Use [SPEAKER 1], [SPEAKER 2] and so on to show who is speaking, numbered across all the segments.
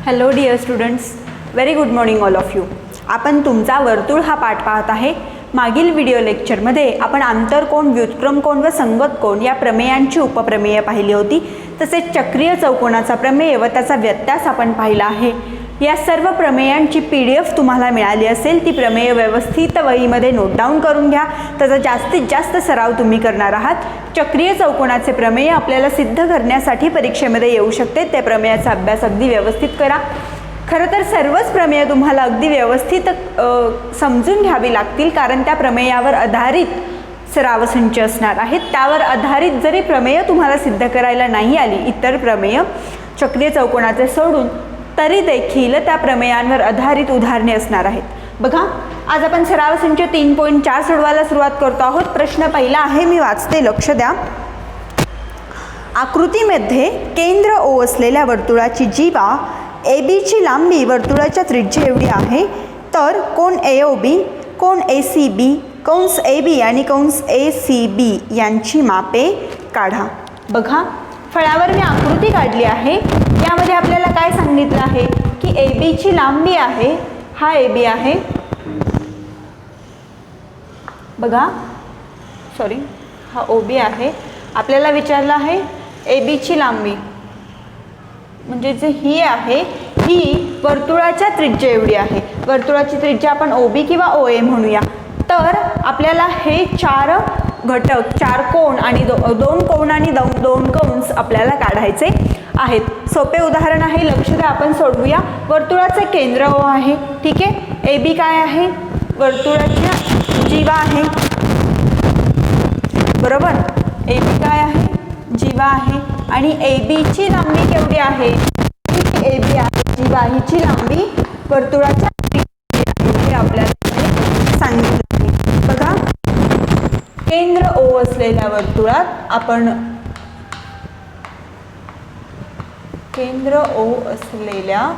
[SPEAKER 1] Hello dear students, very good morning all of you. आपण तुमचा वर्तुळ हा पाठ पाहत आहे. मागील व्हिडिओ लेक्चरमध्ये आपण आंतरकोन, व्युत्क्रम कोन व संगत कोन या प्रमेयांची उपप्रमेय पाहिली होती. तसेच चक्रीय चौकोनाचा प्रमेय व त्याचा व्यत्यास आपण पाहिला आहे. या सर्व प्रमेयांची PDF तुम्हाला मिळाली असेल. ती प्रमेय व्यवस्थित वहीमध्ये नोट डाऊन करून घ्या. त्याचा जास्तीत जास्त सराव तुम्ही करणार आहात. चक्रीय चौकोनाचे प्रमेय आपल्याला सिद्ध करण्यासाठी परीक्षेमध्ये येऊ शकते. त्या प्रमेयाचा अभ्यास अगदी व्यवस्थित करा. खरं तर सर्वच प्रमेय तुम्हाला अगदी व्यवस्थित समजून घ्यावी लागतील, कारण त्या प्रमेयावर आधारित सरावसंच असणार आहेत. त्यावर आधारित जरी प्रमेय तुम्हाला सिद्ध करायला नाही आली, इतर प्रमेय चक्रीय चौकोनाचे सोडून, तरी देखील त्या प्रमेयांवर आधारित उदाहरणे असणार आहेत. बघा, आज आपण सरावसंच 3.4 सोडवायला सुरुवात करतो आहोत. प्रश्न पहिला आहे, मी वाचते, लक्ष द्या. आकृतीमध्ये केंद्र O असलेल्या वर्तुळाची जीवा AB ची लांबी वर्तुळाच्या त्रिज्या एवढी आहे, तर कोन AOB, कोन ACB, कंस AB आणि कंस ACB यांची मापे काढा. बघा, फळ्यावर मी आकृती काढली आहे. यामध्ये आपल्याला काय सांगितलं आहे की AB ची लांबी आहे, हा AB आहे. बघा, सॉरी, हा OB आहे. आपल्याला विचारलं आहे AB ची लांबी, म्हणजे जे ही आहे ही वर्तुळाच्या त्रिज्या एवढी आहे. वर्तुळाची त्रिज्या आपण OB किंवा OA म्हणूया. तर आपल्याला हे चार घटक, चार कोन आणि दोन कोन आणि दोन कंस आपल्याला काढायचे आहेत. सोपे उदाहरण आहे, लक्ष द्या, आपण सोडवूया. वर्तुळाचे केंद्र O आहे, ठीक आहे. AB काय आहे? वर्तुळाची जीवा आहे, बरोबर. AB काय आहे? जीवा आहे. आणि AB ची लांबी केवढी आहे? AB आहे जीवा, हिची लांबी वर्तुळाच्या हे आपल्याला सांगितलं आहे. बघा, केंद्र O असलेल्या वर्तुळात आपण केंद्र O असलेल्या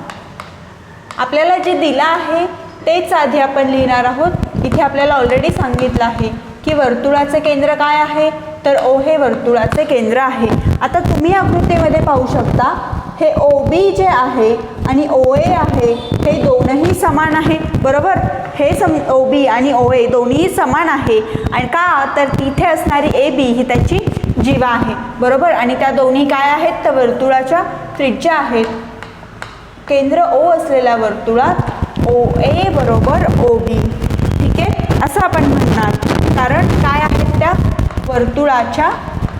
[SPEAKER 1] आपल्याला जे दिलं आहे तेच आधी आपण लिहिणार आहोत. इथे आपल्याला ऑलरेडी सांगितलं आहे की वर्तुळाचे केंद्र काय आहे, तर O हे वर्तुळाचे केंद्र आहे. आता तुम्ही आकृतीमध्ये पाहू शकता, हे OB जे आहे आणि OA आहे हे दोनही समान आहे, बरोबर. हे OB आणि OA दोन्ही समान आहे. आणि का, तर तिथे असणारी AB ही त्याची जीवा आहे, बरोबर. आणि त्या दोन्ही काय आहेत, तर वर्तुळाच्या त्रिज्या आहेत. केंद्र O असलेल्या वर्तुळात OA बरोबर OB, ठीक आहे, असं आपण म्हणणार. कारण काय आहेत, त्या वर्तुळाच्या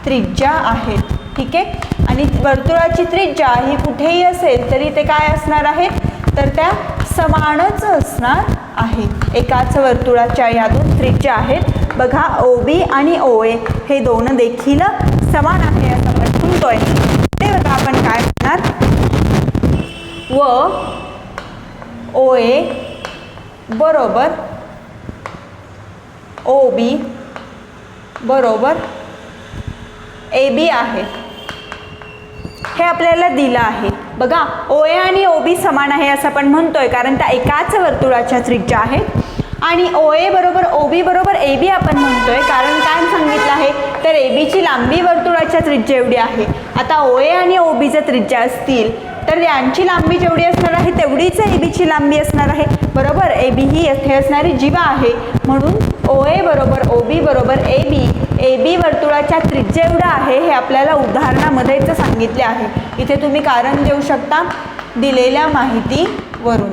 [SPEAKER 1] त्रिज्या आहेत, ठीक आहे. आणि वर्तुळाची त्रिज्या ही कुठेही असेल तरी ते काय असणार आहेत, तर त्या समानच असणार आहे. एकाच वर्तुळाच्या या दोन त्रिज्या आहेत. बघा, OB आणि OA हे दोन देखील समान आहे असं आपण म्हणतोय. ते बघा, आपण काय म्हणणार, व OA बरोबर OB बरोबर AB आहे. हे आपल्याला दिलं आहे. बघा, OA आणि OB समान आहे असं आपण म्हणतोय, कारण त्या एकाच वर्तुळाच्या त्रिज्या आहेत. आणि OA बरोबर OB बरोबर AB आपण म्हणतोय, कारण काय सांगितलं आहे, तर AB ची लांबी वर्तुळाच्या त्रिज्या एवढी आहे. आता OA आणि OB जर त्रिज्या असतील तर यांची लांबी जेवढी असणार आहे तेवढीच AB ची लांबी असणार आहे, बरोबर. AB ही येथे असणारी जीवा आहे, म्हणून OA बरोबर OB बरोबर AB वर्तुळाच्या त्रिज्या एवढं आहे हे आपल्याला उदाहरणामध्येच सांगितले आहे. इथे तुम्ही कारण देऊ शकता दिलेल्या माहितीवरून.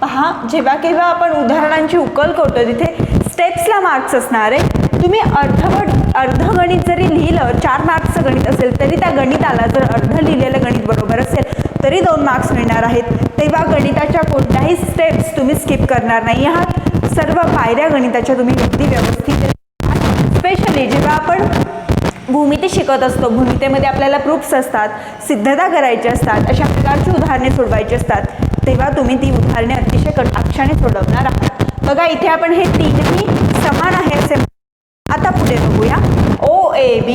[SPEAKER 1] पहा, जेव्हा केव्हा आपण उदाहरणांची उकल करतो तिथे स्टेप्सला मार्क्स असणार आहे. तुम्ही अर्धगणित जरी लिहिलं, 4 मार्क्सचं गणित असेल तरी त्या गणिताला जर अर्ध लिहिलेलं गणित बरोबर असेल तरी 2 मार्क्स मिळणार आहेत. तेव्हा गणिताच्या कोणत्याही स्टेप्स तुम्ही स्किप करणार नाही आहात. सर्व पायऱ्या गणिताच्या तुम्ही अगदी व्यवस्थित. स्पेशली जेव्हा आपण भूमिती शिकत असतो, भूमितीमध्ये आपल्याला प्रूफ्स असतात, सिद्धता करायची असतात, अशा प्रकारची उदाहरणे सोडवायची असतात, तेव्हा तुम्ही ती उदाहरणे अतिशय कटाक्षाने सोडवणार आहात. बघा, इथे आपण हे तीनही समान आहे असे. आता पुढे बघूया, OAB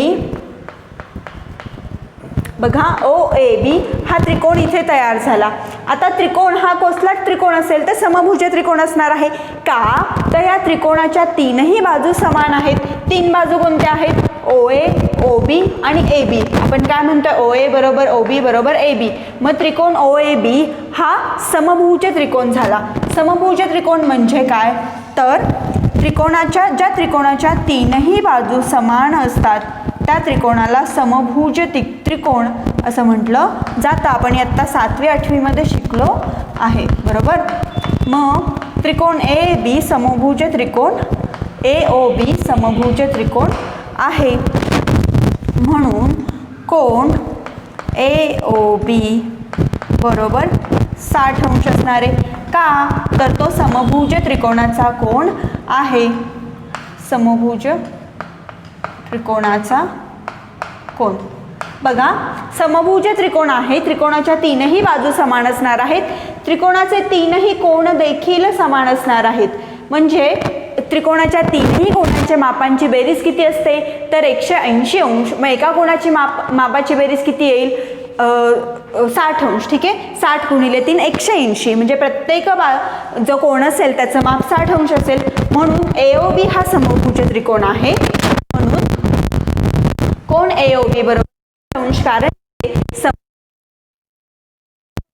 [SPEAKER 1] बघा OAB हा त्रिकोण इथे तयार झाला. आता त्रिकोण हा कसला त्रिकोण असेल तर समभुज त्रिकोण असणार आहे. का तर या त्रिकोणाच्या तीनही बाजू समान आहेत. तीन बाजू कोणत्या आहेत? OA, OB आणि AB. आपण काय म्हणतो? OA बरोबर OB बरोबर AB. मग त्रिकोण OAB हा समभुज त्रिकोण झाला. समभुज त्रिकोण म्हणजे काय तर ज्या त्रिकोणाच्या तीनही बाजू समान असतात त्या त्रिकोणाला समभुज त्रिकोण असं म्हटलं जातं. आपण इयत्ता 7वी 8वी मध्ये शिकलो आहे बरोबर. मग त्रिकोण AAB समभुज त्रिकोण, AOB समभुज त्रिकोण आहे. म्हणून कोण AOB बरोबर 60 अंश असणार आहे. का तर तो समभुज त्रिकोणाचा कोण आहे. समभुज त्रिकोणाचा कोण. बघा समभुज त्रिकोण आहे. त्रिकोणाच्या तीनही बाजू समान असणार आहेत. त्रिकोणाचे तीनही कोण देखील समान असणार आहेत. म्हणजे त्रिकोणाच्या तीनही कोणाच्या मापांची बेरीज किती असते तर 180 अंश. मग एका कोणाची मापाची बेरीज किती येईल 60 अंश. ठीक आहे. 60 गुणिले 3 180 म्हणजे प्रत्येक जो कोण असेल त्याचं माप 60 अंश असेल. म्हणून AOB हा समभुज त्रिकोण आहे. म्हणून कोण AOB बरोबर अंश कारण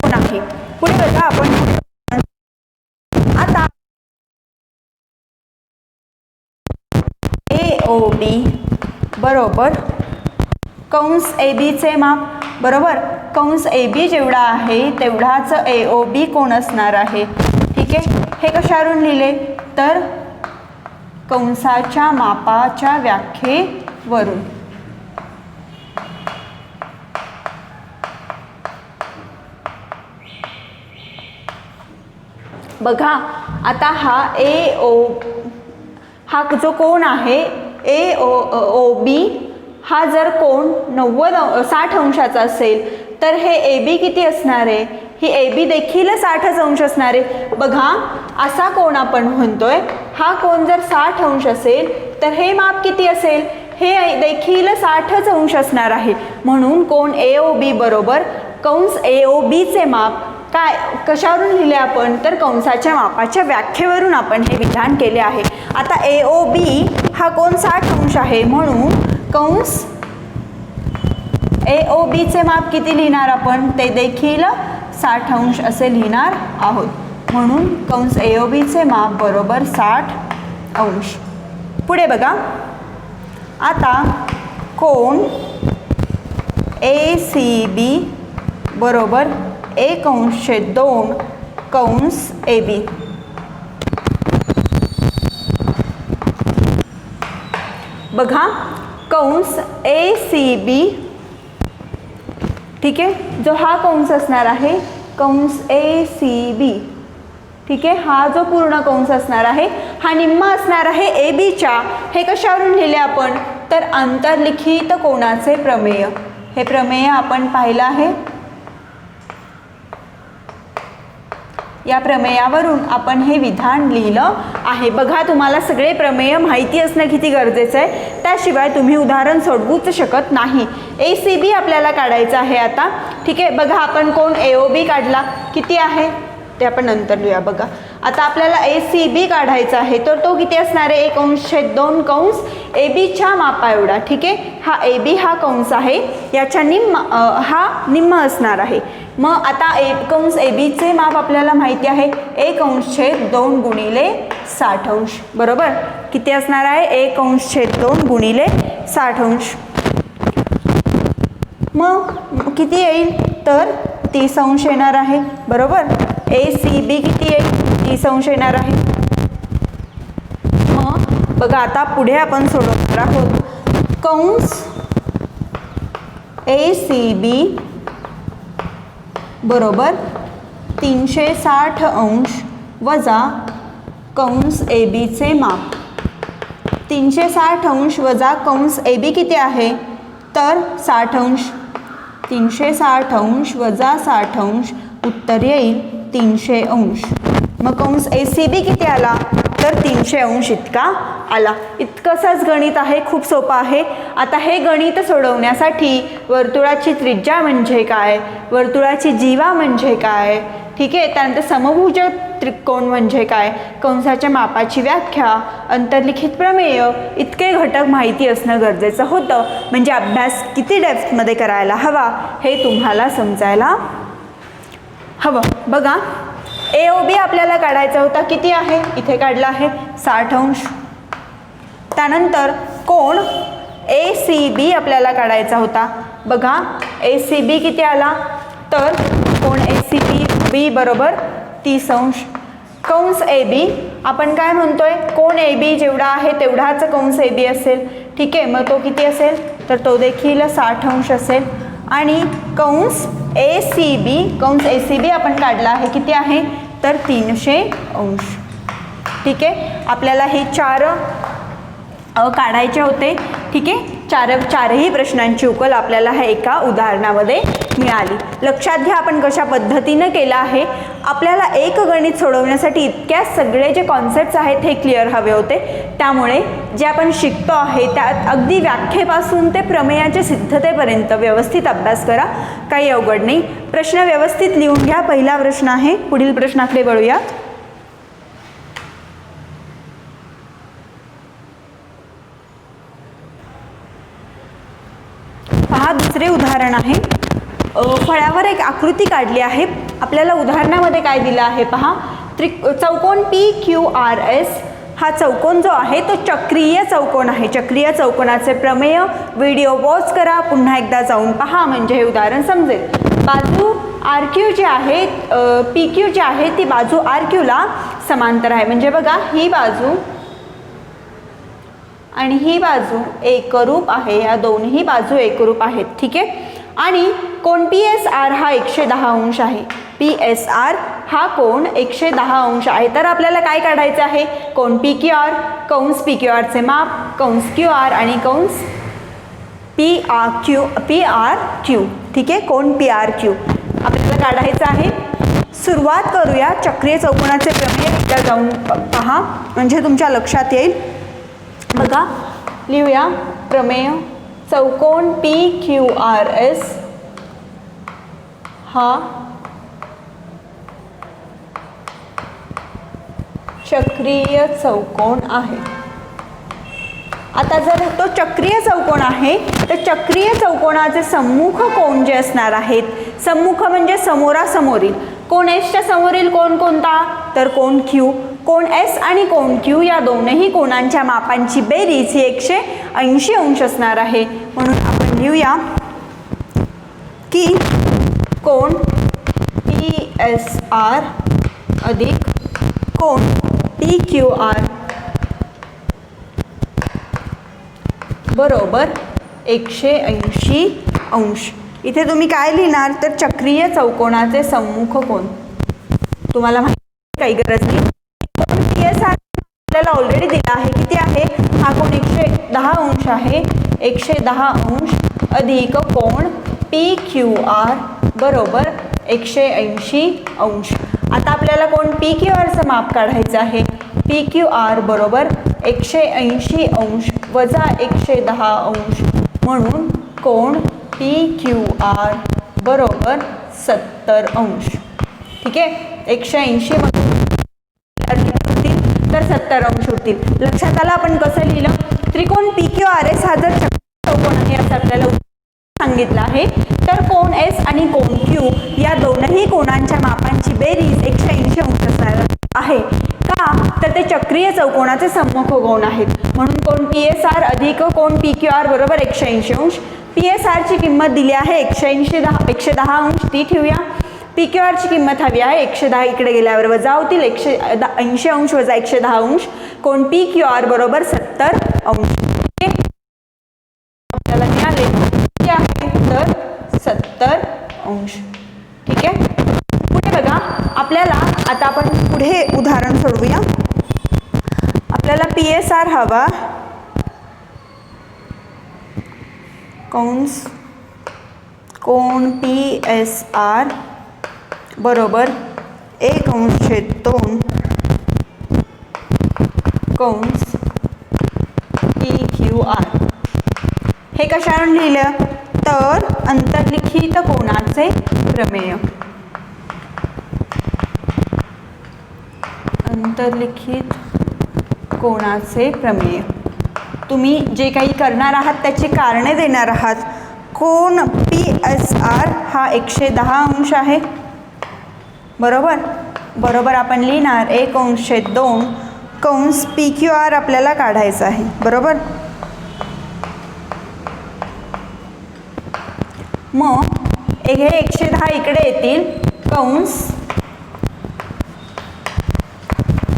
[SPEAKER 1] कोण आहे. पुढे बघा आपण आता AOB बरोबर कंस AB चे माप बरोबर. कंस AB जेवढा आहे तेवढाच AOB कोण असणार आहे. ठीक आहे. हे कशावरून लिहिले तर कंसाच्या मापाच्या व्याख्येवरून. बघा आता हा हा जो कोण आहे AOB हा जर कोण 60 अंशाचा असेल तर हे AB किती असणार आहे. ही AB देखील 60 अंश असणार आहे. बघा असा कोण आपण म्हणतोय हा कोण जर 60 अंश असेल तर हे माप किती असेल हे देखील 60 अंश असणार आहे. म्हणून कोण AOB बरोबर कंस AOB चे माप काय कशावरून लिहिले आपण तर कंसाच्या मापाच्या व्याख्येवरून आपण हे विधान केले आहे. आता AOB हा कोण 60 अंश आहे म्हणून कंस AOB चे माप किती लिहिणार आपण ते देखील 60 अंश असे लिहिणार आहोत. म्हणून कंस AOB चे माप बरोबर 60 अंश. पुढे बघा आता कोण ACB बरोबर 1/2 कंस AB. बघा कंस ACB ठीक आहे. जो हा कंस असणार आहे कंस ACB ठीक आहे. हा जो पूर्ण कंस असणार आहे हा निम्मा असणार आहे ABच्या. हे कशावरून लिहिले आपण तर आंतरलिखित कोनाचे प्रमेय. हे प्रमेय आपण पाहिलं आहे. या प्रमेयावरून आपण हे विधान लिहिलं आहे. बघा तुम्हाला सगळे प्रमेय माहिती असणं किती गरजेचं आहे. त्याशिवाय तुम्ही उदाहरण सोडवूच शकत नाही. ACB आपल्याला काढायचं आहे आता. ठीक आहे. बघा आपण कोण AOB काढला किती आहे ते आपण नंतर लिहूया. बघा आता आपल्याला ACB काढायचा आहे तर तो किती असणार आहे 1/2 कंस ABच्या मापा एवढा. ठीक आहे. हा AB हा कंस आहे याच्या हा निम्मा असणार आहे. मग आता कंस AB चे माप आपल्याला माहिती आहे 1/2 गुणिले 60 अंश बरोबर. किती असणार आहे 1/2 गुणिले 60 अंश. मग किती येईल तर 30 अंश येणार आहे बरोबर. ACB किती येईल 30 अंश येणार आहे. मग बघा आता पुढे आपण सोडवणार आहोत. कंस ACB बरोबर 360 अंश वजा कंस AB चे माप. 360 अंश वजा कंस AB किती आहे तर 60 अंश. 360 अंश वजा 60 अंश उत्तर येईल 300 अंश. मग कंस ACB किती आला तर 300 अंश इतका आला. इतकंसंच गणित आहे, खूप सोपं आहे. आता हे गणित सोडवण्यासाठी वर्तुळाची त्रिज्या म्हणजे काय, वर्तुळाची जीवा म्हणजे काय, ठीक आहे, त्यानंतर समभुज त्रिकोण म्हणजे काय, कंसाच्या मापाची व्याख्या, अंतर्लिखित प्रमेय, इतके घटक माहिती असणं गरजेचं होतं. म्हणजे अभ्यास किती डेप्थमध्ये करायला हवा हे तुम्हाला समजायला हवं. बघा, AOB आपल्याला काढायचा होता, किती आहे, इथे काढला आहे 60 अंश. त्यानंतर कोण ACB आपल्याला काढायचा होता. बघा, ACB किती आला, तर कोण ACB बरोबर 30 अंश. कंस AB आपण काय म्हणतोय, कोण AB जेवढा आहे तेवढाच कंस AB असेल, ठीक आहे. मग तो किती असेल, तर तो देखील 60 अंश असेल. आणि कंस ACB आपण काढला आहे, किती आहे, तर 300 अंश. ठीक आहे, आपल्याला हे 4 काढायचे होते. ठीक आहे, चारही प्रश्नांची उकल आपल्याला ह्या एका उदाहरणामध्ये मिळाली. लक्षात घ्या आपण कशा पद्धतीनं केलं आहे. आपल्याला एक गणित सोडवण्यासाठी इतक्या सगळे जे कॉन्सेप्ट्स आहेत हे क्लिअर हवे होते. त्यामुळे जे आपण शिकतो आहे त्यात अगदी व्याख्येपासून ते प्रमेयाच्या सिद्धतेपर्यंत व्यवस्थित अभ्यास करा, काही अवघड नाही. प्रश्न व्यवस्थित लिहून घ्या. पहिला प्रश्न आहे, पुढील प्रश्नाकडे वळूया. पहा, दुसरे उदाहरण आहे. फळ्यावर एक आकृती काढली आहे. आपल्याला उदाहरणामध्ये काय दिलं आहे पहा, चौकोन PQRS हा चौकोन जो आहे तो चक्रीय चौकोन आहे. चक्रीय चौकोनाचे प्रमेय व्हिडिओ पॉज करा, पुन्हा एकदा जाऊन पहा म्हणजे हे उदाहरण समजेल. बाजू RQ जी आहे, PQ जी आहे ती बाजू RQला समांतर आहे. म्हणजे बघा, ही बाजू आणि ही बाजू एकरूप आहे, या दोन्ही बाजू एकरूप आहेत. ठीक आहे, आणि कोण PSR हा 110 अंश आहे. PSR हा कोण 110 अंश आहे. तर आपल्याला काय काढायचं आहे, कोण PQR, कंस PQRचे माप, कंस QR आणि कंस PRQ. ठीक आहे, कोण PRQ आपल्याला काढायचं आहे. सुरुवात करूया. चक्रीय चौकोनाचे प्रमेय एकदा जाऊन पहा म्हणजे तुमच्या लक्षात येईल. बघा, लिहूया प्रमेय. चौकोन PQRS हा चक्रीय चौकोन आहे. आता जर तो चक्रीय चौकोन आहे तर चक्रीय चौकोनाचे सम्मुख कोण जे असणार आहेत, सम्मुख म्हणजे समोरासमोरील, कोण Sच्या समोरील कोण कोणता, तर कोण Q. कोण S आणि कोण Q या दोनही कोणांच्या मापांची बेरीज ही 180 अंश असणार आहे. म्हणून आपण लिहूया की कोण PSR अधिक कोण PQR बरोबर 180 अंश. इथे तुम्ही काय लिहिणार, तर चक्रीय चौकोनाचे सम्मुख कोण. तुम्हाला माहिती काही गरज नाही. कोण PSR आपल्याला ऑलरेडी दिला आहे, किती आहे, हा कोण 110 अंश आहे. 110 अंश अधिक कोण PQR बरोबर 180 अंश. आता आपल्याला कोण PQRचं माप काढायचं आहे. PQR बरोबर 180 अंश वजा 110 अंश, म्हणून कोण PQR बरोबर 70 अंश. ठीक आहे, 180 तर 70 अंश उरतील. लक्षात आलं आपण कसं लिहिलं. त्रिकोण PQRS हा जर चौकोन आहे असं आपल्याला सांगितलं आहे, तर कोण S आणि कोण Q या दोनही कोणांच्या मापांची बेरीज 180 अंश असणार आहे. का, तर ते चक्रीय चौकोनाचे सम्मुख कोण आहेत. म्हणून कोण PSR अधिक कोण PQR बरोबर 180 अंश. PSR ची किंमत दिली आहे 110 अंश, ती ठेवूया. PQR ची किंमत हवी आहे 110, इकडे गेल्यावर वजा होतील 180 अंश वजा 110 अंश. कोण PQR बरोबर 70 अंश. आपल्याला मिळाले किती आहे, तर 70 अंश. ठीक आहे, पुढे बघा. आपल्याला आता आपण पुढे उदाहरण सोडवूया. आपल्याला PSR हवा, कंस कोण PSR बरोबर 1/2 कंस PQR. हे कशावरून लिहिलं तर अंतर्लिखित कोनाचे प्रमेय. अंतर्लिखित कोनाचे प्रमेय. तुम्ही जे काही करणार आहात त्याची कारणे देणार आहात. कोन PSR हा 110 अंश आहे. बरोबर बरोबर आपण लिहिणार 1/2 कंस PQR आपल्याला काढायचा आहे. बरोबर. मग हे 110 इकडे येतील. कंस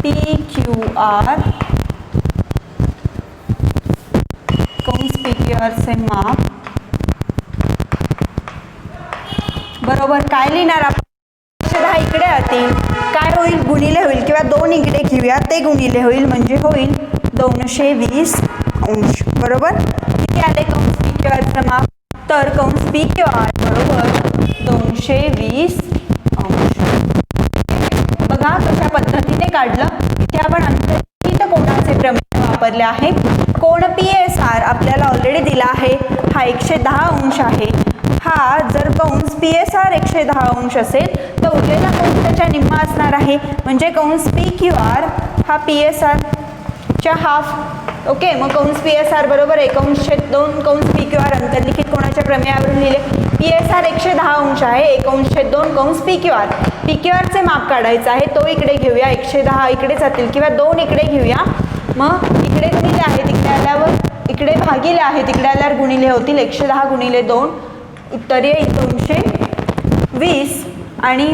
[SPEAKER 1] PQR कंस PQRचे माप. बरोबर काय लिहिणार आपण 110 इकडे येतील. काय होईल गुणिले होईल किंवा 2 इकडे घेऊया ते गुणिले होईल म्हणजे होईल 220 अंश. बरोबर. किती आले कंस PQRचं माप तर कंस PQR बरोबर 220 अंश. बघा कशा पद्धतीने काढलं. इथे आपण अंतर्लिखित कोनाचे प्रमेय वापरले आहे. कोन PSR आपल्याला ऑलरेडी दिला आहे. हा 110 अंश आहे. हा जर कंस PSR 110 अंश असेल तर उरलेला कंस त्याच्या निम्मा असणार आहे म्हणजे कंस PQR हा PSR च्या हाफ. ओके. मग कंस PSR बरोबर 1/2 कंस PQR अंतर्लिखित कोनाच्या प्रमेयावरून लिहिले. PSR 110 अंश आहे. 1/2 कंस PQR. PQRचे माप काढायचं आहे. तो इकडे घेऊया. 110 इकडे जातील किंवा 2 इकडे घेऊया. मग इकडे गुणिले आहे तिकडे आल्यावर इकडे भागिले आहे तिकडे आल्यावर गुणिले होतील. 110 गुणिले 2 उत्तर येईल 220 आणि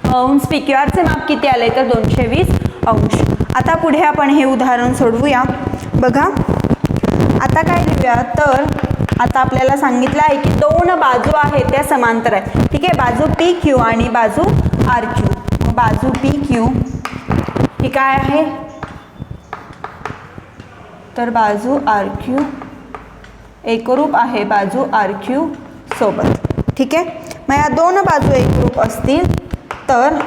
[SPEAKER 1] कंस PQRचे माप किती आले तर 220 अंश. आता पुढे आपण हे उदाहरण सोडवूया. बघा आता काय लिहूया तर आता आपल्याला सांगितलं आहे की 2 बाजू आहेत त्या समांतर आहेत. ठीक आहे. बाजू PQ आणि बाजू RQ. बाजू PQ ही काय आहे तर बाजू RQ एकरूप आहे बाजू RQ सोबत. ठीक आहे. मग या 2 बाजू एकरूप असतील तर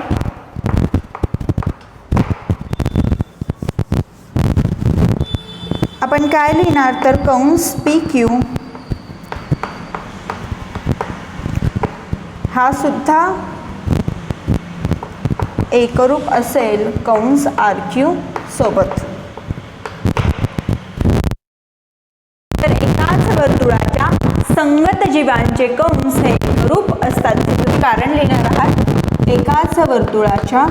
[SPEAKER 1] आपण काय लिहिणार तर कंस PQ हा सुद्धा एकरूप असेल कंस RQ सोबत. तर एकाच वर्तुळाच्या संगत जीवांचे कंस हे एकरूप असतात. तुम्ही कारण लिहिणार आहात. एकाच वर्तुळाच्या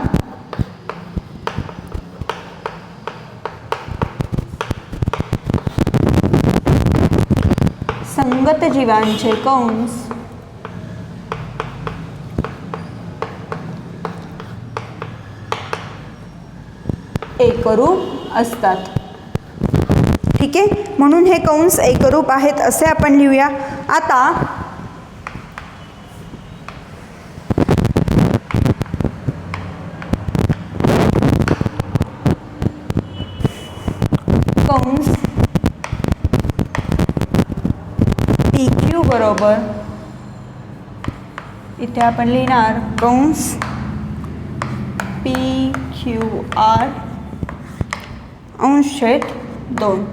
[SPEAKER 1] संगत जीवांचे कंस एकरूप असतात. ठीक आहे. म्हणून हे कंस एकरूप आहेत असे आपण लिहूया. आता कंस PQ बरोबर इथे आपण लिहिणार कंस PQR अंश छेद 2.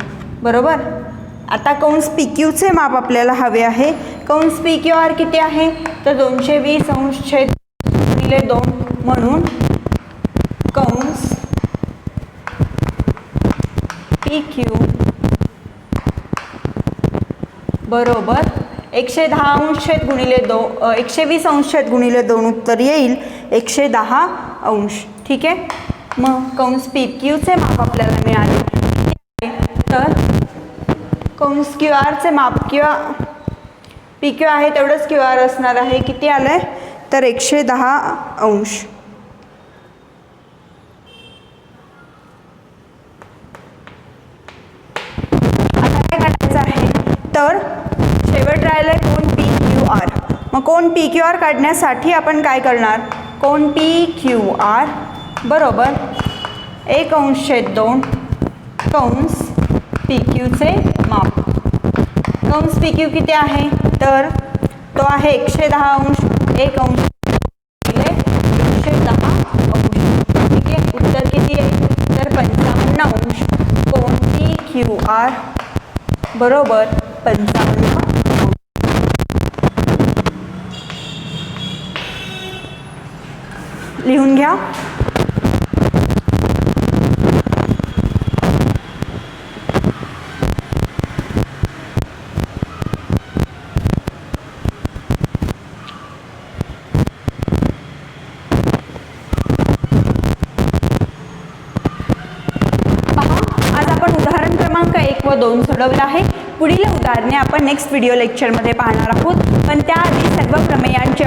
[SPEAKER 1] बरोबर. आता कंस PQचे माप आपल्याला हवे आहे. कंस PQR किती आहे तर 220 अंश छेद 2 म्हणून कंस PQ बरोबर 110 अंश छेद गुणिले 2 120 अंश छेद गुणिले 2 उत्तर येईल 110 अंश. ठीक आहे. मग कंस PQचे माप आपल्याला मिळाले तर कंस QRचे माप किंवा PQ आहे तेवढंच QR असणार आहे. किती आलंय तर 110 अंश. आता काय करायचं आहे तर शेवट राहिलंय कोन PQR. मग कोन PQR काढण्यासाठी आपण काय करणार कोन PQR बरोबर 1/2 कंस PQचे माप. कंस PQ किती आहे तर तो आहे 110 अंश 1 अंश 110 अंश. ठीक आहे. उत्तर किती आहे तर 55 आर बरोबर 55 लिहून घ्या. आज आपण उदाहरण क्रमांक 1 व 2 सोडवलं आहे. पुढील उदाहरणे आपण नेक्स्ट व्हिडिओ लेक्चरमध्ये पाहणार आहोत, पण त्याआधी सर्व प्रमेयांची